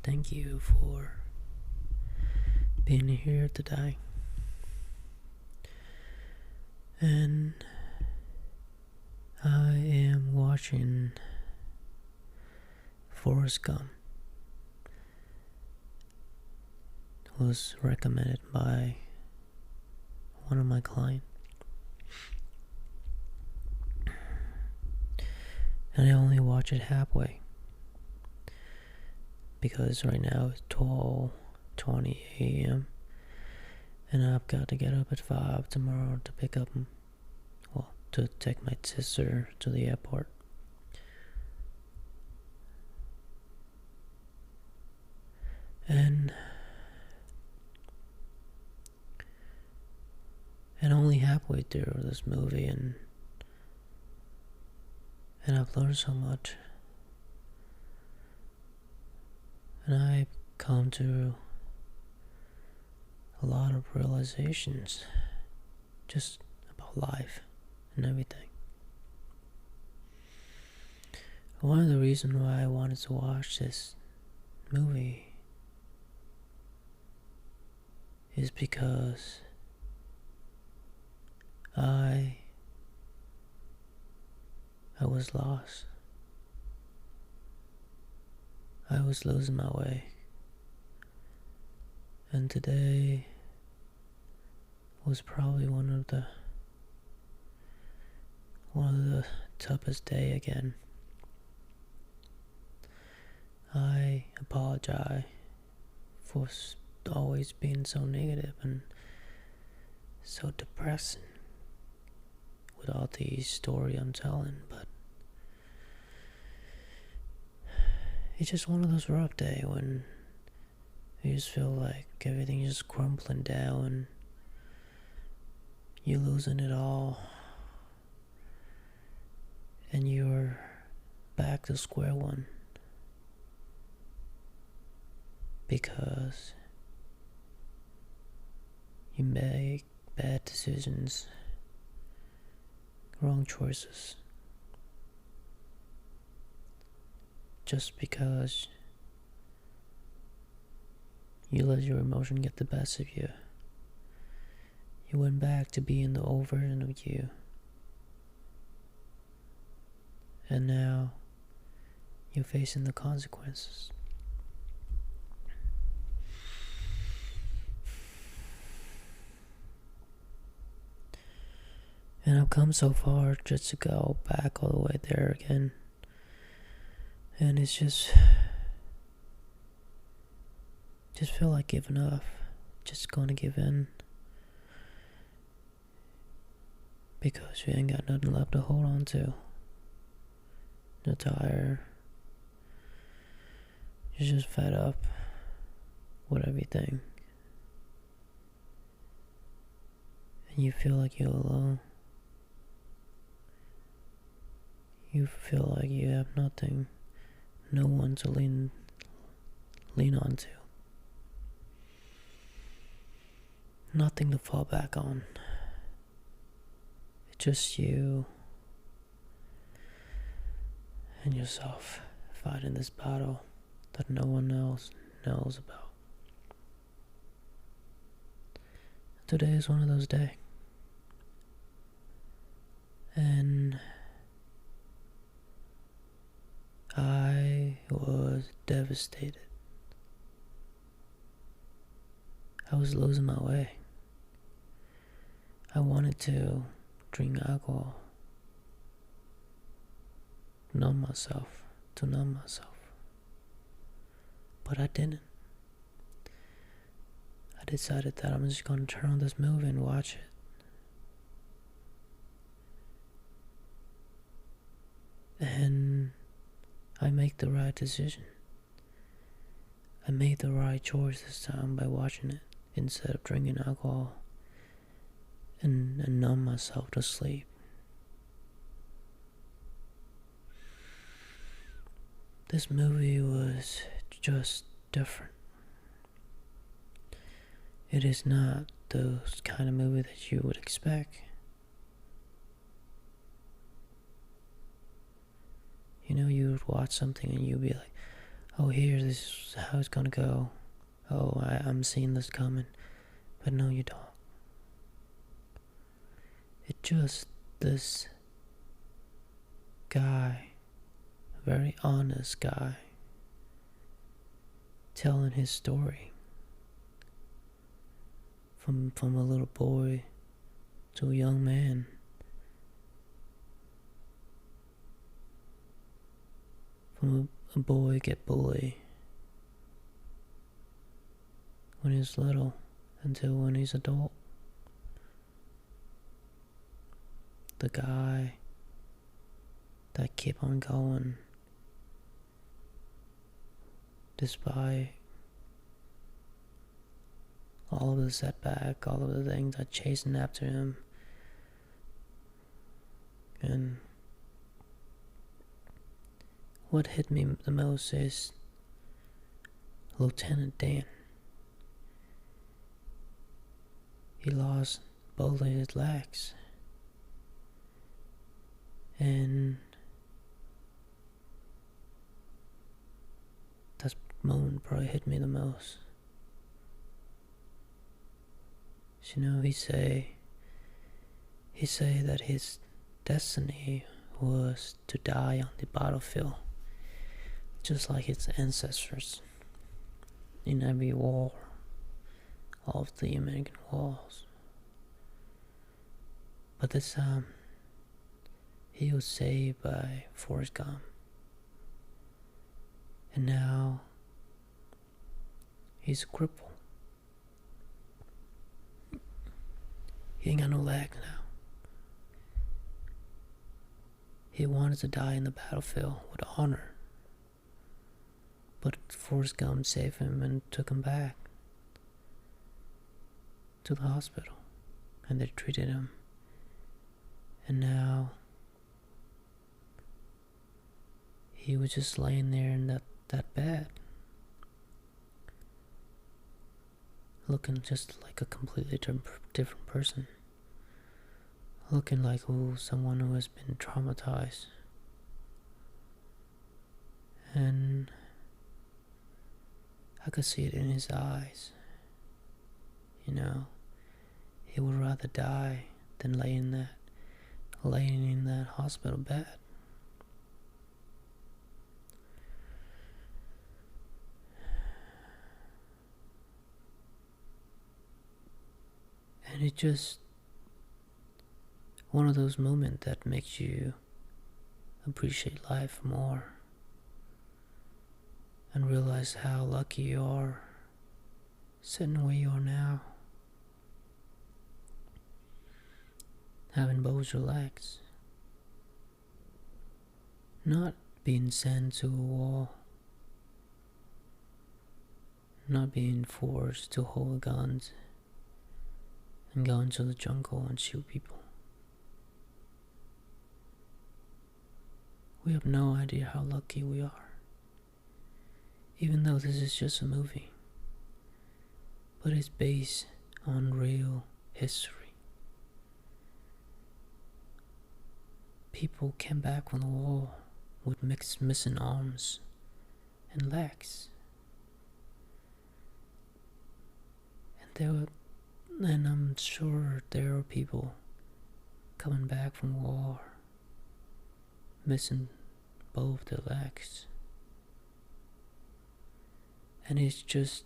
thank you for being here today. And I am watching Forrest Gump. It was recommended by one of my clients. And I only watch it halfway because right now it's 12:20 a.m. and I've got to get up at 5 tomorrow to pick up, to take my sister to the airport. And only halfway through this movie, and I've learned so much. And I've come to a lot of realizations just about life and everything. One of the reasons why I wanted to watch this movie is because I was lost. I was losing my way. And today was probably one of the toughest day again. I apologize for always being so negative and so depressing with all the story I'm telling, but it's just one of those rough days when you just feel like everything's just crumbling down and you're losing it all, and you're back to square one because you make bad decisions, wrong choices, just because you let your emotion get the best of you. You went back to being the old version of you. And now you're facing the consequences. And I've come so far just to go back all the way there again. And it's just feel like giving up. Just gonna give in. Because you ain't got nothing left to hold on to. You're tired. You're just fed up with everything. And you feel like you're alone. You feel like you have nothing, no one to lean on to. Nothing to fall back on. It's just you and yourself fighting this battle that no one else knows about. Today is one of those days. And I was devastated. I was losing my way. I wanted to drink alcohol, to numb myself. But I didn't. I decided that I'm just going to turn on this movie and watch it. And I make the right decision. I made the right choice this time by watching it instead of drinking alcohol and numb myself to sleep. This movie was just different. It is not those kind of movie that you would expect. You know, you would watch something and you'd be like, oh, here, this is how it's gonna go. Oh, I'm seeing this coming. But no, you don't. It's just this guy, a very honest guy, telling his story. From a little boy to a young man. From a boy get bullied when he's little until when he's adult. The guy that keep on going despite all of the setback, all of the things that chasing after him. And what hit me the most is Lieutenant Dan. He lost both of his legs. And that moment probably hit me the most. You know, he say that his destiny was to die on the battlefield, just like his ancestors in every war of the American wars. But this time, he was saved by Forrest Gump. And now, he's a cripple. He ain't got no legs now. He wanted to die in the battlefield with honor. But Forrest Gump saved him and took him back to the hospital. And they treated him. And now he was just laying there in that bed, looking just like a completely different person. Looking like someone who has been traumatized. And I could see it in his eyes. You know, he would rather die than laying in that hospital bed. And it just one of those moments that makes you appreciate life more and realize how lucky you are sitting where you are now, having both your legs, not being sent to a war, not being forced to hold guns and go into the jungle and shoot people. We have no idea how lucky we are, even though this is just a movie, but it's based on real history. People came back from the war with missing arms and legs, and I'm sure there are people coming back from war missing both their legs. And it's just,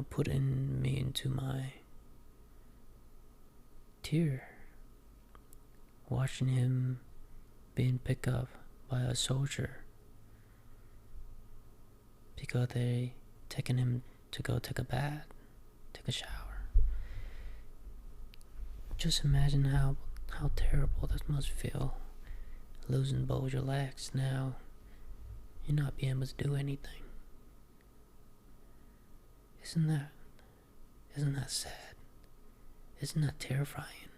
putting me into my tear, watching him being picked up by a soldier because they taking him to go take a bath, take a shower. Just imagine how terrible that must feel, losing both your legs. Now you're not being able to do anything. Isn't that sad? Isn't that terrifying?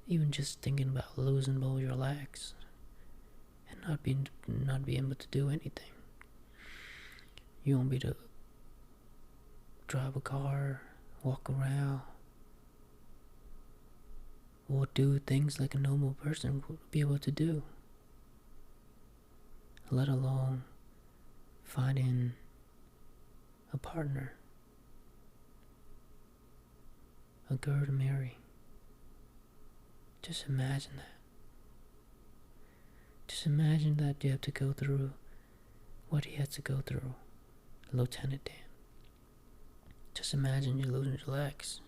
Even just thinking about losing both your legs and not being able to do anything. You won't be able to drive a car, walk around, or do things like a normal person would be able to do. let alone finding a partner, a girl to marry. Just imagine that. Just imagine that you have to go through what he has to go through, Lieutenant Dan. Just imagine you're losing your legs.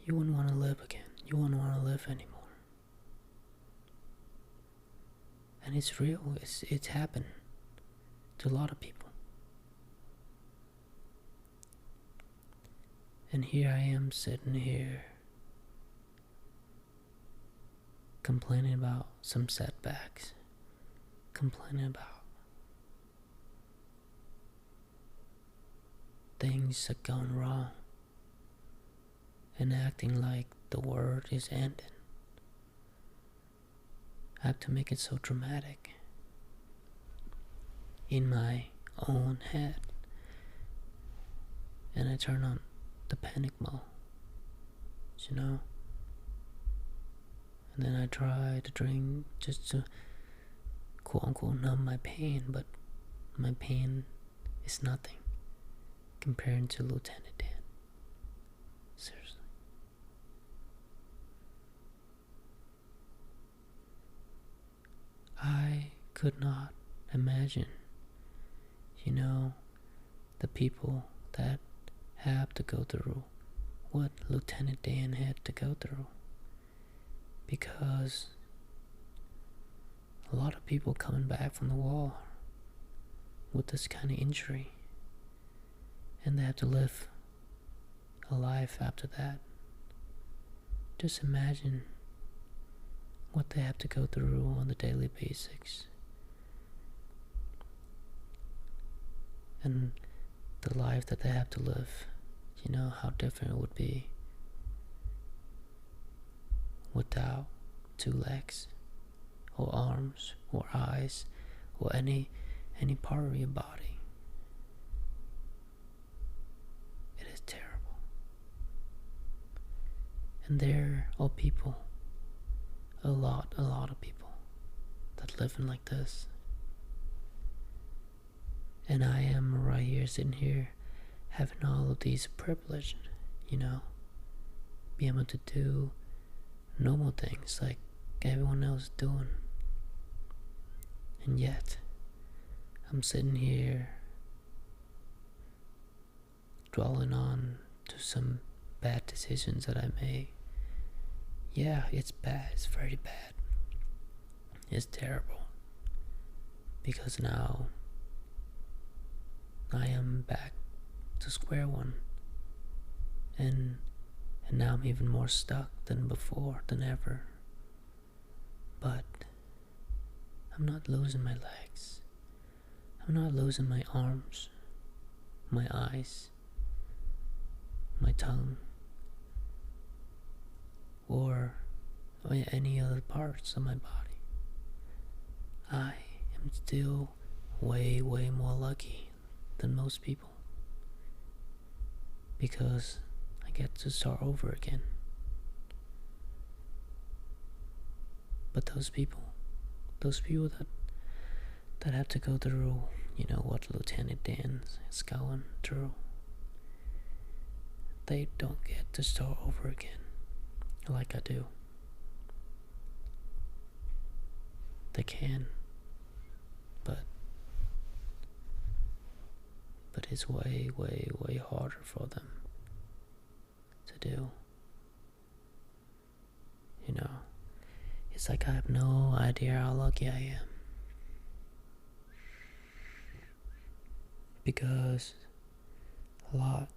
You wouldn't want to live again. You wouldn't want to live anymore. And it's real. It's happened to a lot of people. And here I am sitting here complaining about some setbacks, complaining about things that gone wrong, and acting like the world is ending. I have to make it so dramatic in my own head, and I turn on the panic mode, you know, and then I try to drink just to quote unquote numb my pain, but my pain is nothing compared to Lieutenant Dan. Seriously. I could not imagine, the people that have to go through what Lieutenant Dan had to go through. Because a lot of people coming back from the war with this kind of injury, and they have to live a life after that. Just imagine what they have to go through on the daily basics. And the life that they have to live, how different it would be without 2 legs, or arms, or eyes, or any part of your body. It is terrible. And there are people, a lot of people that living like this. And I am right here, sitting here, having all of these privileges, be able to do normal things like everyone else is doing. And yet, I'm sitting here dwelling on to some bad decisions that I made. Yeah, it's bad. It's very bad. It's terrible. Because now I am back to square one. And now I'm even more stuck than before, than ever. But I'm not losing my legs. I'm not losing my arms, my eyes, my tongue, or any other parts of my body. I am still way more lucky than most people, because I get to start over again. But those people that have to go through, what Lieutenant Dan is going through, they don't get to start over again like I do. They can, but it's way harder for them to do. It's like I have no idea how lucky I am. Because a lot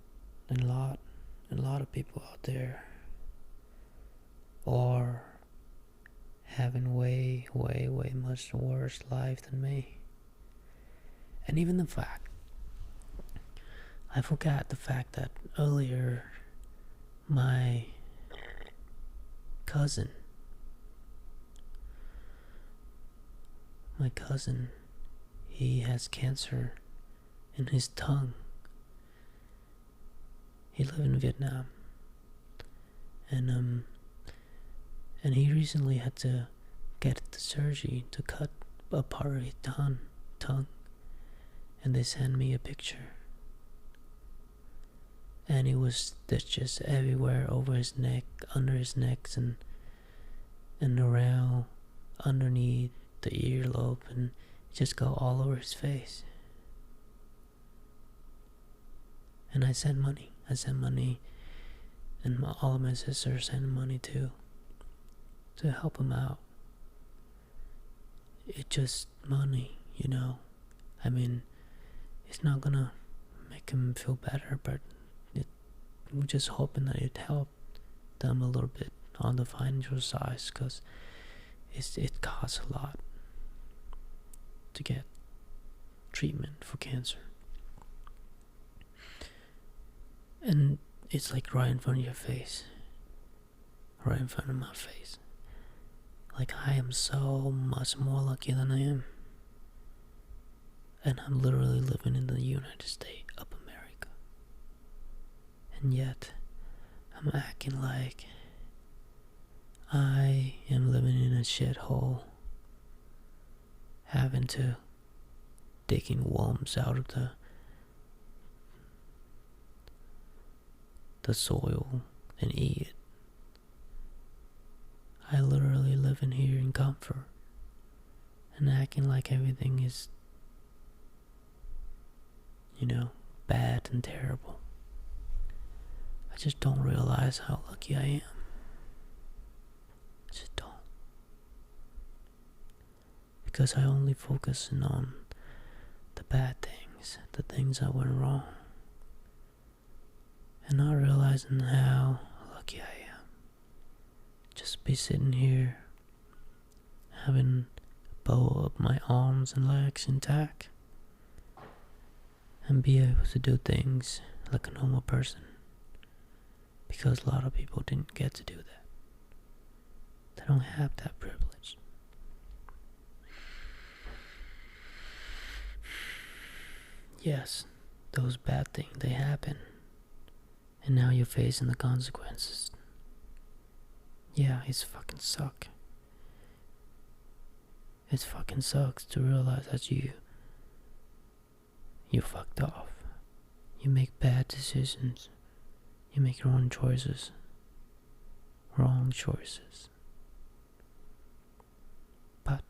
of people out there are having way much worse life than me. And even the fact, I forgot the fact that earlier my cousin, he has cancer in his tongue. He lived in Vietnam, and he recently had to get the surgery to cut a part of his tongue, and they sent me a picture. And it was stitches everywhere over his neck, under his necks, and around, underneath the earlobe, and it just go all over his face. And I sent money, and all of my sisters sent money too, to help him out. It's just money, I mean, it's not gonna make him feel better, but we're just hoping that it helped them a little bit on the financial side, because it costs a lot to get treatment for cancer. And it's like right in front of your face, right in front of my face. Like, I am so much more lucky than I am. And I'm literally living in the United States of America. And yet, I'm acting like I am living in a shithole, having to digging worms out of the soil and eat it. I literally live in here in comfort and acting like everything is, bad and terrible. I just don't realize how lucky I am. I just don't. Because I only focus on the bad things, the things that went wrong, and not realizing how lucky I am. Just be sitting here, having both of my arms and legs intact, and be able to do things like a normal person, because a lot of people didn't get to do that. They don't have that privilege. Yes, those bad things, they happen, and now you're facing the consequences. Yeah, it's fucking suck. It fucking sucks to realize that you fucked off. You make bad decisions. You make wrong choices. But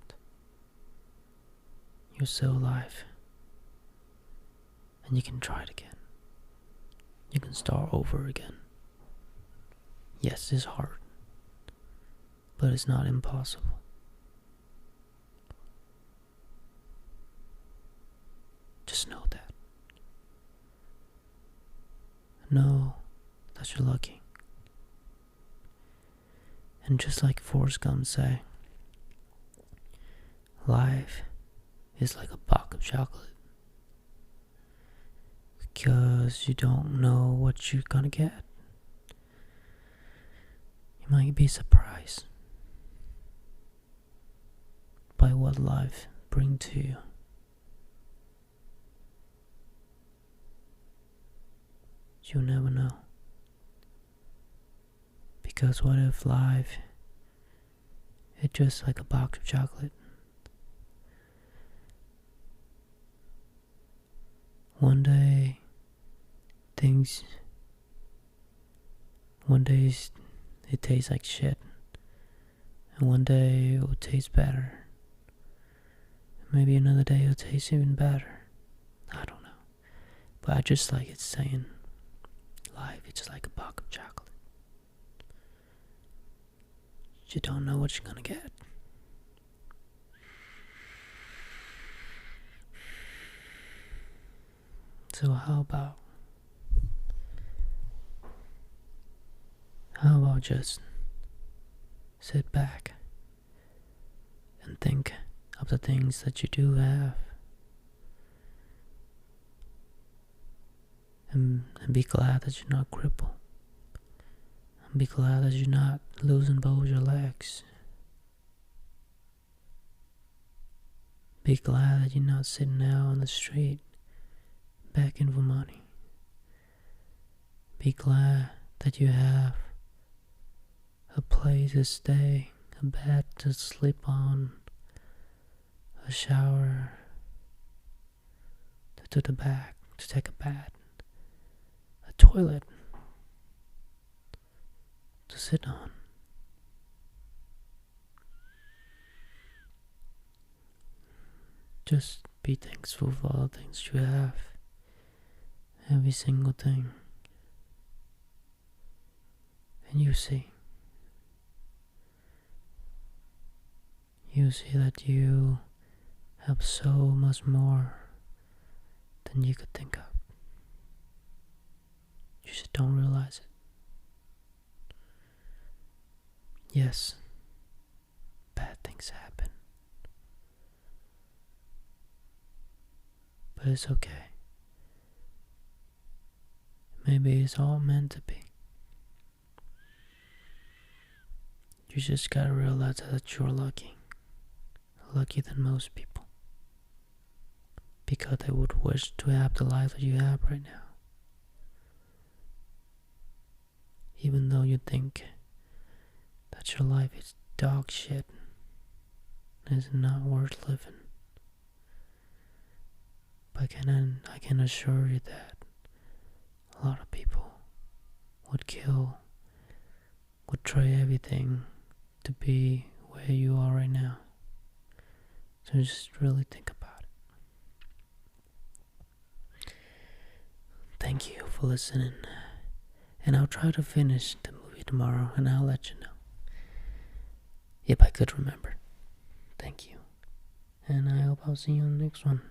you're still alive. And you can try it again. You can start over again. Yes, it's hard, but it's not impossible. Just know that. Know that you're lucky. And just like Forrest Gump say, life is like a box of chocolate. Because you don't know what you're gonna get. You might be surprised by what life brings to you. You'll never know. Because what if life is just like a box of chocolate? One day it tastes like shit, and one day it will taste better. Maybe another day it'll taste even better. I don't know. But I just like it saying, life is just like a box of chocolate. You don't know what you're gonna get. So how about just sit back and think of the things that you do have, and be glad that you're not crippled, and be glad that you're not losing both your legs. Be glad that you're not sitting out on the street begging for money. Be glad that you have a place to stay, a bed to sleep on, a shower, to take a bath, a toilet to sit on. Just be thankful for all the things you have. Every single thing. And you see that you have so much more than you could think of. You just don't realize it. Yes, bad things happen. But it's okay. Maybe it's all meant to be. You just gotta realize that you're lucky. Luckier than most people. Because they would wish to have the life that you have right now. Even though you think that your life is dog shit and is not worth living. But I can assure you that a lot of people would trade everything to be where you are right now. So just really think about it. Thank you for listening. And I'll try to finish the movie tomorrow and I'll let you know. If I could remember. Thank you. And I hope I'll see you on the next one.